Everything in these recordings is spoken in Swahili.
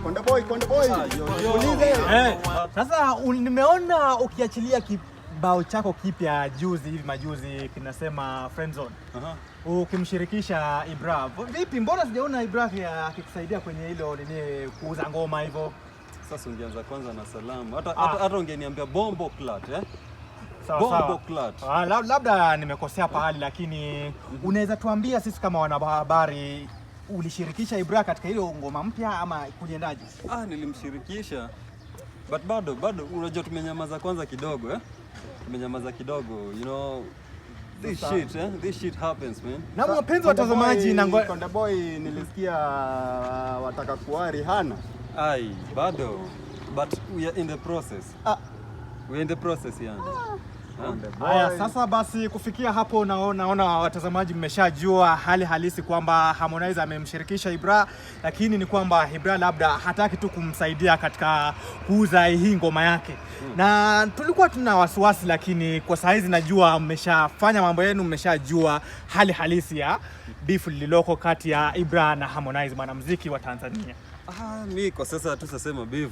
Konde boy. Ulize. Sasa nimeona ukiachilia kibao chako kipya hivi majuzi kinasema Friend Zone. Ukimshirikisha Ibra. Vipi, mbona sijaona Ibra akikusaidia kwenye hilo kuuza ngoma hivyo? Sasa ungeanza kwanza na salamu. Hata ungeniambia Bombo Clat, Sawa. Bombo Clat. Labda nimekosea pahali, lakini unaweza tuambia sisi kama wanahabari, ulishirikisha Ibra katika hilo ngoma mpya ama kujendaje? Nilimshirikisha. But bado unajua tumenyamaza kwanza kidogo, Tumenyamaza kidogo, you know. This shit happens, man. Na wapenzi watazamaji na Konde boy nilisikia wataka kuari hana. Bado. But we are in the process. We are in the process, Haya, sasa basi kufikia hapo naona watazamaji mmeshajua hali halisi kwamba Harmonize amemshirikisha Ibra, lakini ni kwamba Ibra labda hataki tu kumsaidia katika kuuza hii ngoma yake. Na tulikuwa tuna wasiwasi, lakini kwa saa hizi najua mmeshafanya mambo yenu, mmeshajua hali halisi ya beef lililoko kati ya Ibra na Harmonize, mwanamuziki wa Tanzania. Mimi kwa sasa tusasema beef.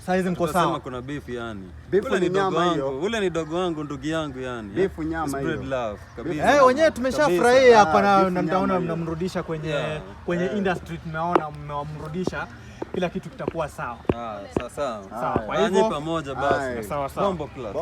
Saizi mko sawa? Kama kuna beef yani. Ule ni nyama hiyo. Ule ni dogo wangu, ndugu yangu yani. Beef nyama hiyo. Spread love kabisa. Wenyewe tumeshafurahia kwa mtaona mnamrudisha kwenye industry, tumeona mmemrudisha, kila kitu kitakuwa sawa. Sawa. Kwa hivyo pamoja basi. Sawa. Bombo Clat.